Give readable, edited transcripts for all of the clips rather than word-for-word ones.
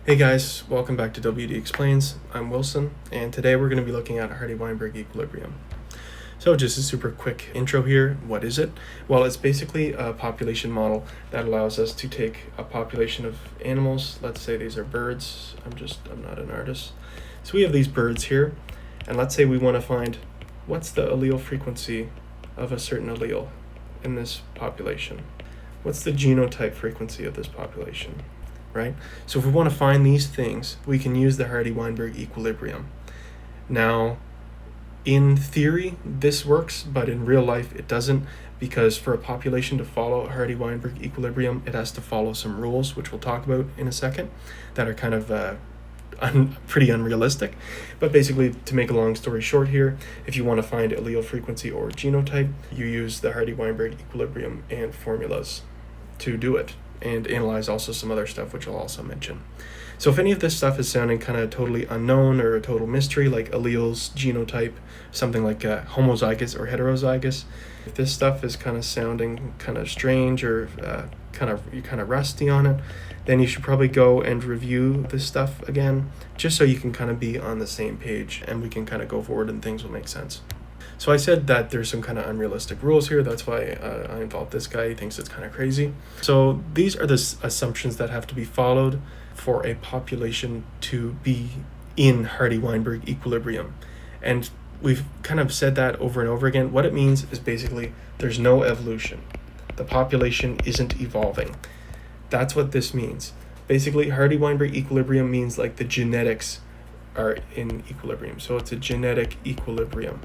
Hey guys, welcome back to WD Explains. I'm Wilson, and today we're going to be looking at Hardy Weinberg equilibrium. So just a super quick intro here. What is it? Well, it's basically a population model that allows us to take a population of animals. Let's say these are birds. I'm not an artist. So we have these birds here, and let's say we want to find what's the allele frequency of a certain allele in this population. What's the genotype frequency of this population? Right? So if we want to find these things, we can use the Hardy Weinberg equilibrium. Now, in theory, this works, but in real life, it doesn't, because for a population to follow Hardy Weinberg equilibrium, it has to follow some rules, which we'll talk about in a second, that are kind of pretty unrealistic. But basically, to make a long story short here, if you want to find allele frequency or genotype, you use the Hardy Weinberg equilibrium and formulas to do it, and analyze also some other stuff, which I'll also mention. So if any of this stuff is sounding kind of totally unknown or a total mystery, like alleles, genotype, something like homozygous or heterozygous, if this stuff is kind of sounding kind of strange or you're kind of rusty on it, then you should probably go and review this stuff again, just so you can kind of be on the same page and we can kind of go forward and things will make sense. So I said that there's some kind of unrealistic rules here. That's why I involved this guy. He thinks it's kind of crazy. So these are the assumptions that have to be followed for a population to be in Hardy Weinberg equilibrium. And we've kind of said that over and over again. What it means is basically there's no evolution. The population isn't evolving. That's what this means. Basically, Hardy Weinberg equilibrium means like the genetics are in equilibrium. So it's a genetic equilibrium.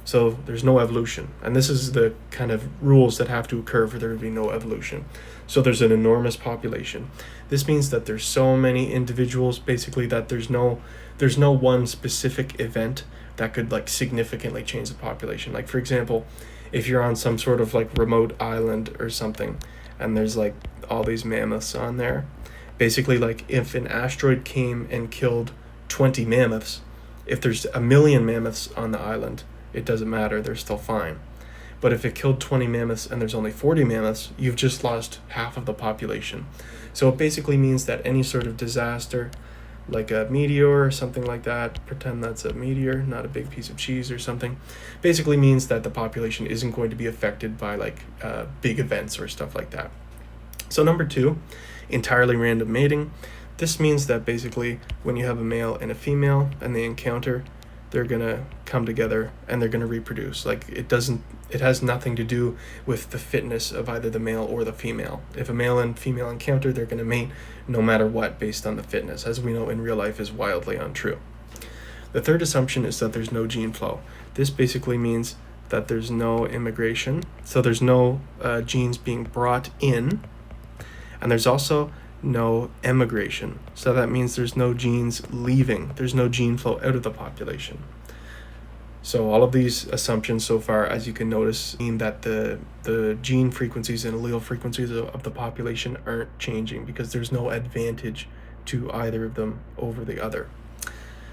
So there's no evolution. And this is the kind of rules that have to occur for there to be no evolution. So there's an enormous population. This means that there's so many individuals, basically, that there's no one specific event that could like significantly change the population. Like, for example, if you're on some sort of like remote island or something, and there's like all these mammoths on there, basically, like if an asteroid came and killed 20 mammoths, if there's 1 million mammoths on the island, it doesn't matter, they're still fine. But if it killed 20 mammoths and there's only 40 mammoths, you've just lost half of the population. So it basically means that any sort of disaster, like a meteor or something like that, pretend that's a meteor, not a big piece of cheese or something, basically means that the population isn't going to be affected by like big events or stuff like that. So number 2, entirely random mating. This means that basically when you have a male and a female and they encounter, they're going to come together and they're going to reproduce. Like it has nothing to do with the fitness of either the male or the female. If a male and female encounter, they're going to mate no matter what based on the fitness, as we know in real life is wildly untrue. The third assumption is that there's no gene flow. This basically means that there's no immigration. So there's no genes being brought in, and there's also no emigration. So that means there's no genes leaving. There's no gene flow out of the population. So all of these assumptions so far, as you can notice, mean that the gene frequencies and allele frequencies of the population aren't changing because there's no advantage to either of them over the other.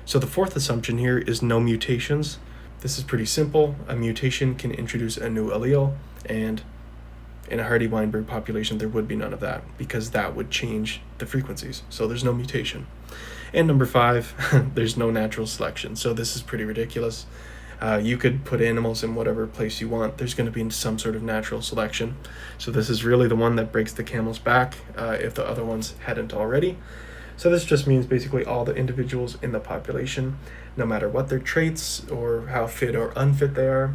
So the fourth assumption here is no mutations. This is pretty simple. A mutation can introduce a new allele, and in a Hardy Weinberg population, there would be none of that because that would change the frequencies. So there's no mutation. And number 5, there's no natural selection. So this is pretty ridiculous. You could put animals in whatever place you want. There's going to be some sort of natural selection. So this is really the one that breaks the camel's back if the other ones hadn't already. So this just means basically all the individuals in the population, no matter what their traits or how fit or unfit they are,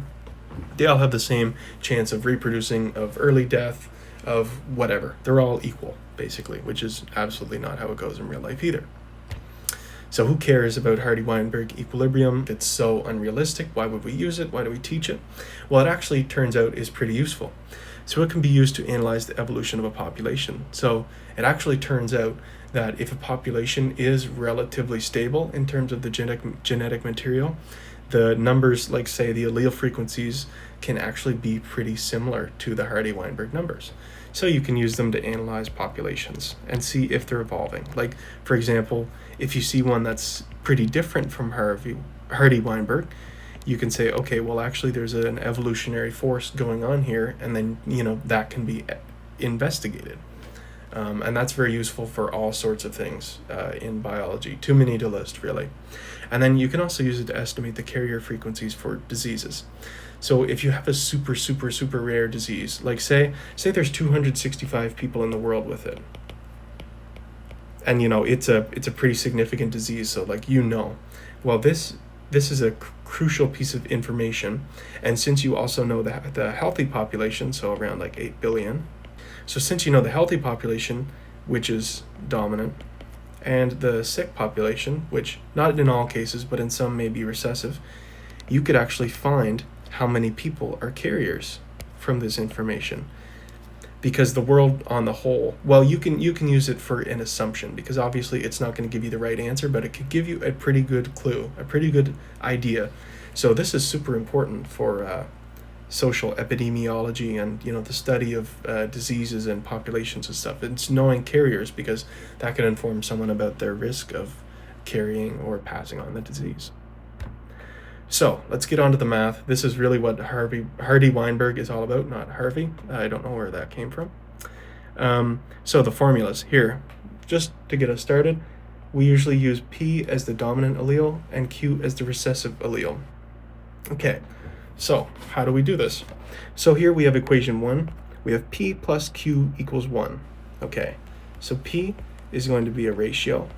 they all have the same chance of reproducing, of early death, of whatever. They're all equal, basically, which is absolutely not how it goes in real life either. So who cares about Hardy Weinberg equilibrium? It's so unrealistic. Why would we use it? Why do we teach it? Well, it actually turns out is pretty useful. So it can be used to analyze the evolution of a population. So it actually turns out that if a population is relatively stable in terms of the genetic material, the numbers, like say the allele frequencies, can actually be pretty similar to the Hardy Weinberg numbers. So you can use them to analyze populations and see if they're evolving. Like, for example, if you see one that's pretty different from Hardy Weinberg, you can say, okay, well, actually there's an evolutionary force going on here, and then, that can be investigated. And that's very useful for all sorts of things in biology. Too many to list, really. And then you can also use it to estimate the carrier frequencies for diseases. So if you have a super, super, super rare disease, like say there's 265 people in the world with it, and it's a pretty significant disease, so well, this is a crucial piece of information. And since you also know the healthy population, so around like 8 billion, so since you know the healthy population, which is dominant, and the sick population, which not in all cases, but in some may be recessive, you could actually find how many people are carriers from this information. Because the world on the whole, well, you can use it for an assumption, because obviously it's not going to give you the right answer, but it could give you a pretty good clue, a pretty good idea. So this is super important for social epidemiology and the study of diseases and populations and stuff. It's knowing carriers, because that can inform someone about their risk of carrying or passing on the disease. So let's get on to the math. This is really what Hardy Weinberg is all about, not Harvey. I don't know where that came from. So the formulas here, just to get us started, we usually use P as the dominant allele and Q as the recessive allele. Okay, so how do we do this? So here we have equation 1. We have P plus Q equals 1. Okay, so P is going to be a ratio.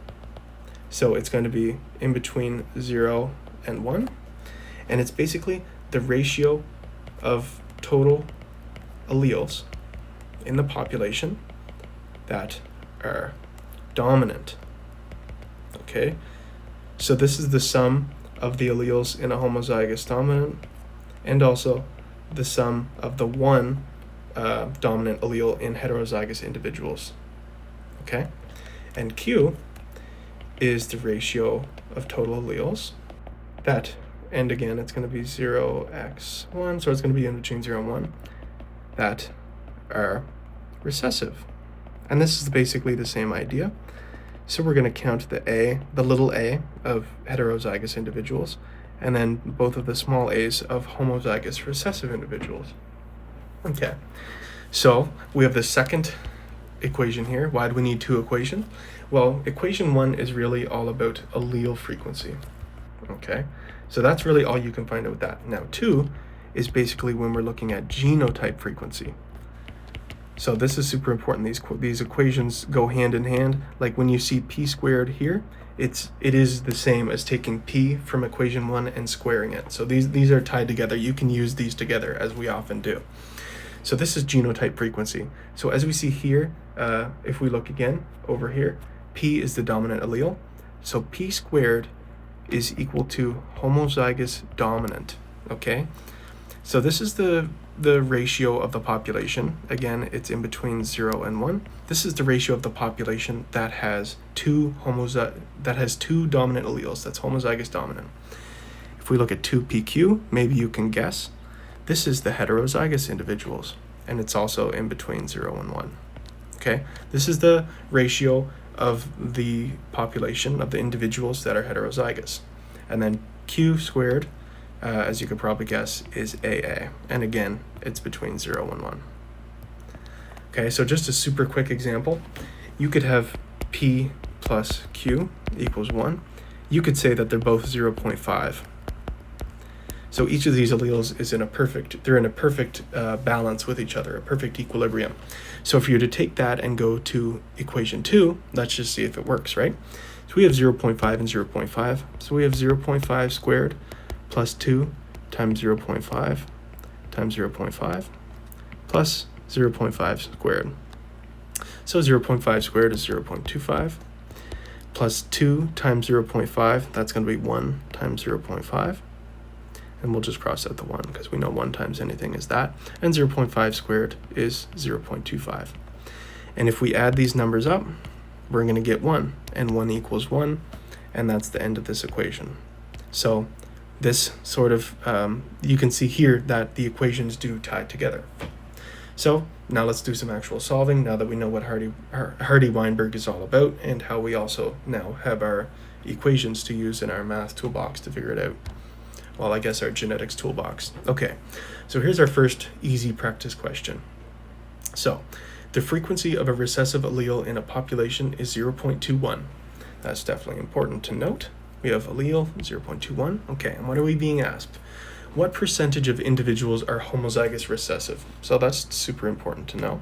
So it's going to be in between 0 and 1. And it's basically the ratio of total alleles in the population that are dominant. Okay, so this is the sum of the alleles in a homozygous dominant, and also the sum of the one dominant allele in heterozygous individuals. Okay, and Q is the ratio of total alleles that, and again, it's going to be 0x1, so it's going to be in between 0 and 1, that are recessive. And this is basically the same idea. So we're going to count the little a of heterozygous individuals, and then both of the small a's of homozygous recessive individuals. Okay, so we have the second equation here. Why do we need two equations? Well, equation 1 is really all about allele frequency. Okay, so that's really all you can find out with that. Now 2 is basically when we're looking at genotype frequency. So this is super important. These equations go hand in hand. Like when you see P squared here, it is the same as taking P from equation 1 and squaring it. So these are tied together. You can use these together, as we often do. So this is genotype frequency. So as we see here, if we look again over here, P is the dominant allele. So P squared is equal to homozygous dominant. Okay, so this is the ratio of the population. Again, it's in between 0 and 1. This is the ratio of the population that has two dominant alleles. That's homozygous dominant. If we look at 2PQ, maybe you can guess, this is the heterozygous individuals, and it's also in between 0 and 1. Okay, this is the ratio of the population of the individuals that are heterozygous. And then Q squared, as you could probably guess, is AA. And again, it's between 0 and 1. Okay, so just a super quick example. You could have P plus Q equals 1. You could say that they're both 0.5. So each of these alleles is in a perfect balance with each other, a perfect equilibrium. So if you were to take that and go to equation 2, let's just see if it works, right? So we have 0.5 and 0.5. So we have 0.5 squared plus 2 times 0.5 times 0.5 plus 0.5 squared. So 0.5 squared is 0.25 plus 2 times 0.5, that's going to be 1 times 0.5. And we'll just cross out the 1 because we know 1 times anything is that. And 0.5 squared is 0.25. And if we add these numbers up, we're going to get 1. And 1 equals 1. And that's the end of this equation. So this sort of, you can see here that the equations do tie together. So now let's do some actual solving, now that we know what Hardy Weinberg is all about, and how we also now have our equations to use in our math toolbox to figure it out. Well, I guess our genetics toolbox. Okay, so here's our first easy practice question. So The frequency of a recessive allele in a population is 0.21. That's definitely important to note. We have allele 0.21. Okay, and what are we being asked? What percentage of individuals are homozygous recessive? So that's super important to know.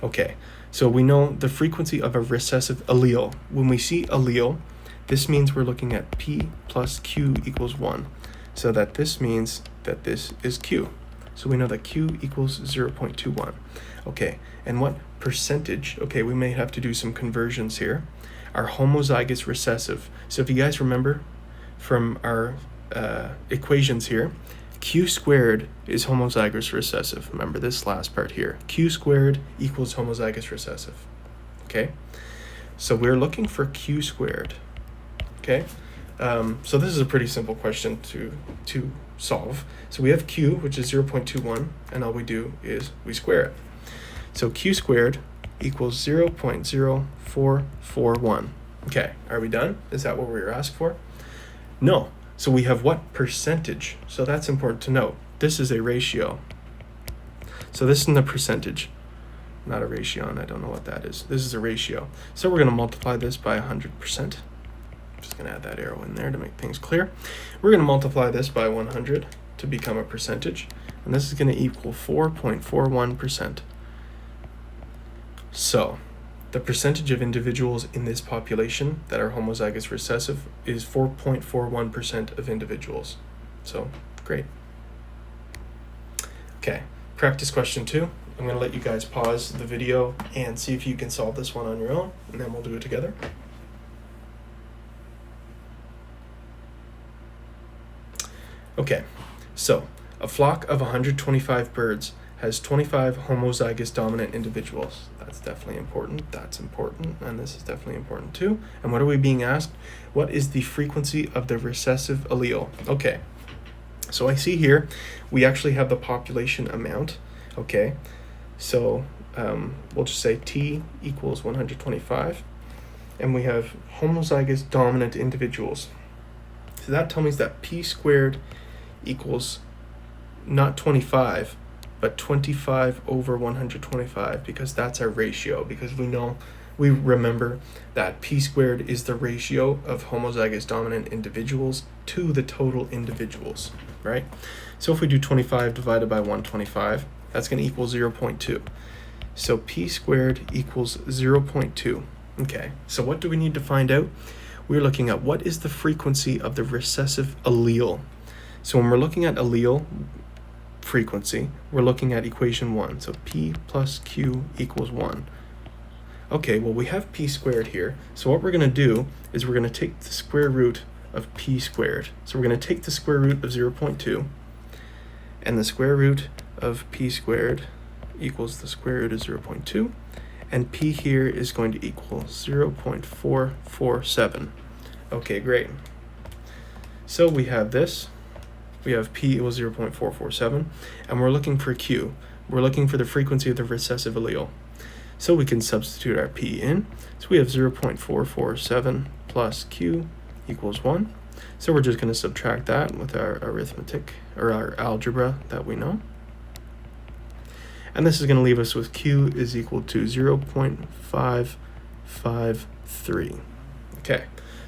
Okay, so we know the frequency of a recessive allele. When we see allele, this means we're looking at P plus Q equals 1. So that this means that this is Q. So we know that Q equals 0.21. Okay, and what percentage? Okay, we may have to do some conversions here. Are homozygous recessive. So if you guys remember from our equations here, Q squared is homozygous recessive. Remember this last part here. Q squared equals homozygous recessive. Okay, so we're looking for Q squared. Okay, so this is a pretty simple question to solve. So we have Q, which is 0.21, and all we do is we square it. So Q squared equals 0.0441. Okay, are we done? Is that what we were asked for? No. So we have what percentage? So that's important to note. This is a ratio. So this is the percentage, not a ratio, and I don't know what that is. This is a ratio. So we're going to multiply this by 100%. Just going to add that arrow in there to make things clear. We're going to multiply this by 100 to become a percentage, and this is going to equal 4.41%. So the percentage of individuals in this population that are homozygous recessive is 4.41% of individuals. So great. Okay, practice question 2. I'm going to let you guys pause the video and see if you can solve this one on your own, and then we'll do it together. Okay, so a flock of 125 birds has 25 homozygous dominant individuals. That's definitely important. That's important. And this is definitely important too. And what are we being asked? What is the frequency of the recessive allele? Okay, so I see here we actually have the population amount. Okay, so we'll just say T equals 125. And we have homozygous dominant individuals. So that tells me that P squared equals not 25, but 25 over 125, because that's our ratio, because we remember that P squared is the ratio of homozygous dominant individuals to the total individuals, right? So if we do 25 divided by 125, that's going to equal 0.2. So P squared equals 0.2. Okay, so what do we need to find out? We're looking at what is the frequency of the recessive allele. So when we're looking at allele frequency, we're looking at equation 1. So P plus Q equals 1. Okay, well we have P squared here. So what we're going to do is we're going to take the square root of P squared. So we're going to take the square root of 0.2, and the square root of P squared equals the square root of 0.2, and P here is going to equal 0.447. Okay, great. So we have this. We have P equals 0.447, and we're looking for Q. We're looking for the frequency of the recessive allele. So we can substitute our P in. So we have 0.447 plus Q equals 1. So we're just going to subtract that with our arithmetic, or our algebra that we know. And this is going to leave us with Q is equal to 0.553. Okay,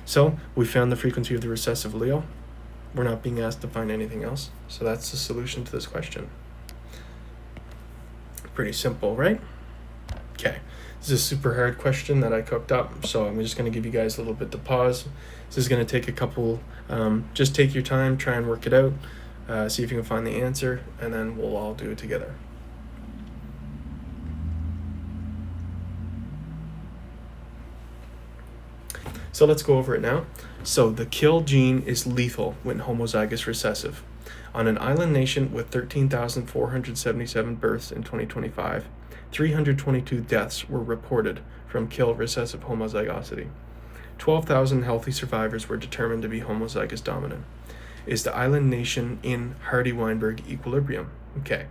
so we found the frequency of the recessive allele. We're not being asked to find anything else. So that's the solution to this question. Pretty simple, right? Okay, this is a super hard question that I cooked up, so I'm just going to give you guys a little bit to pause. This is going to take a couple, just take your time, try and work it out, see if you can find the answer, and then we'll all do it together. So let's go over it now. So the kill gene is lethal when homozygous recessive. On an island nation with 13,477 births in 2025, 322 deaths were reported from kill recessive homozygosity. 12,000 healthy survivors were determined to be homozygous dominant. Is the island nation in Hardy Weinberg equilibrium? Okay,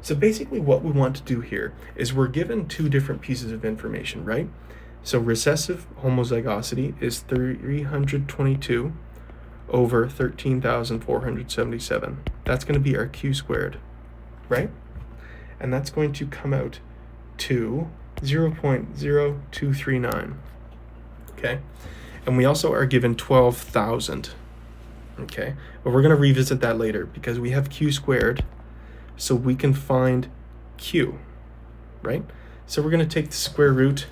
so basically what we want to do here is we're given two different pieces of information, right? So recessive homozygosity is 322 over 13,477. That's going to be our Q squared, right? And that's going to come out to 0.0239. Okay, and we also are given 12,000. Okay, but we're going to revisit that later because we have q squared, so we can find q, right? So we're going to take the square root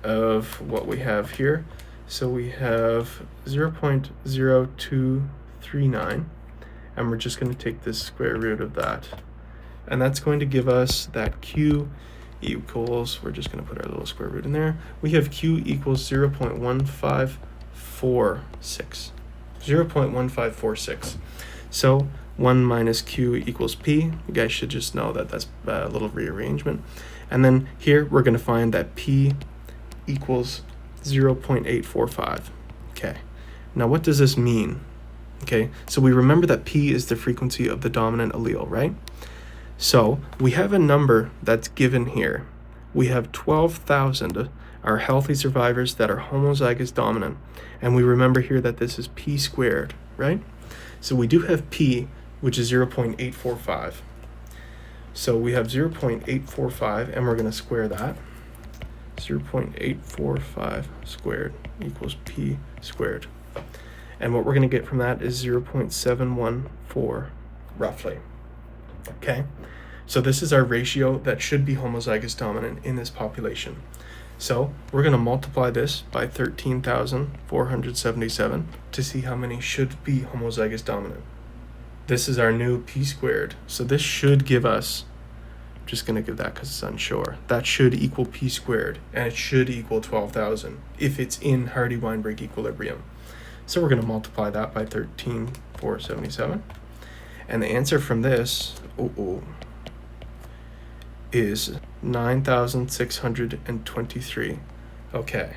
of what we have here. So we have 0.0239, and we're just going to take the square root of that. And that's going to give us that q equals, we're just going to put our little square root in there. We have q equals 0.1546. 0.1546. So 1 minus q equals p. You guys should just know that that's a little rearrangement. And then here we're going to find that p equals 0.845. Okay, now what does this mean? Okay, so we remember that p is the frequency of the dominant allele, right? So we have a number that's given here. We have 12,000 are healthy survivors that are homozygous dominant. And we remember here that this is p squared, right? So we do have p, which is 0.845. So we have 0.845, and we're going to square that. 0.845 squared equals p squared. And what we're going to get from that is 0.714, roughly. Okay, so this is our ratio that should be homozygous dominant in this population. So we're going to multiply this by 13,477 to see how many should be homozygous dominant. This is our new p squared. So this should give us, I'm just going to give that because it's unsure, that should equal p squared, and it should equal 12,000 if it's in Hardy Weinberg equilibrium. So we're going to multiply that by 13,477. And the answer from this is 9,623. Okay,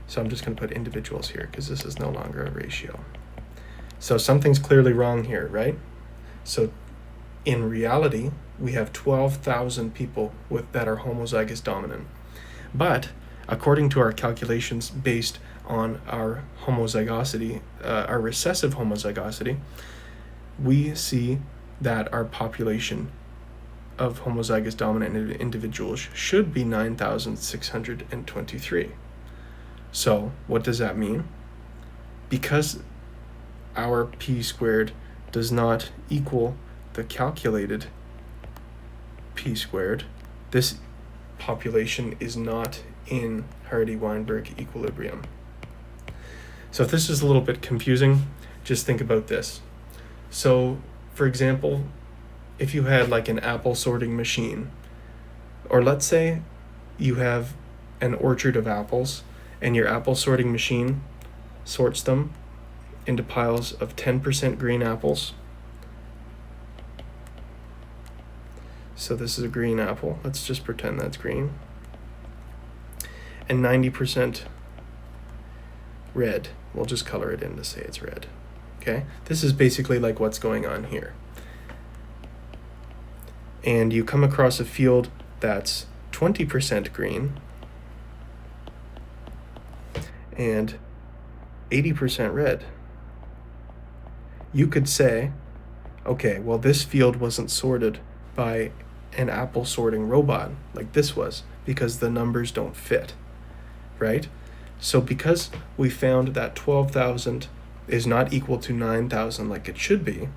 so I'm just going to put individuals here because this is no longer a ratio. So something's clearly wrong here, right? So in reality, we have 12,000 people that are homozygous dominant. But according to our calculations based on our homozygosity, our recessive homozygosity, we see that our population of homozygous dominant individuals should be 9,623. So what does that mean? Because our p squared does not equal the calculated p squared, this population is not in Hardy Weinberg equilibrium. So if this is a little bit confusing, just think about this. So for example, if you had like an apple sorting machine, or let's say you have an orchard of apples and your apple sorting machine sorts them into piles of 10% green apples. So this is a green apple. Let's just pretend that's green. And 90% red. We'll just color it in to say it's red. Okay? This is basically like what's going on here. And you come across a field that's 20% green and 80% red. You could say, okay, well, this field wasn't sorted by an apple sorting robot like this was because the numbers don't fit, right? So because we found that 12,000 is not equal to 9,000 like it should be,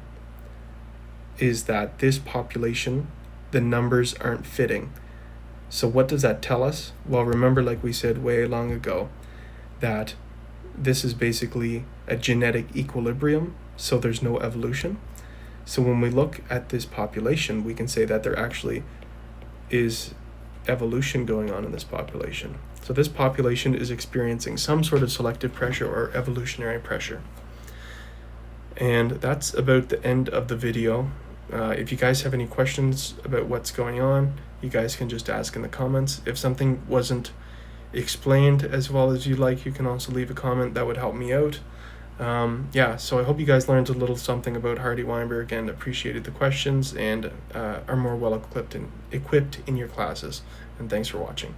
is that this population, the numbers aren't fitting. So what does that tell us? Well, remember, like we said way long ago, that this is basically a genetic equilibrium, so there's no evolution. So when we look at this population, we can say that there actually is evolution going on in this population. So this population is experiencing some sort of selective pressure or evolutionary pressure. And that's about the end of the video. If you guys have any questions about what's going on, you guys can just ask in the comments. If something wasn't explained as well as you'd like, you can also leave a comment. That would help me out. So I hope you guys learned a little something about Hardy Weinberg and appreciated the questions and are more well equipped in your classes. And thanks for watching.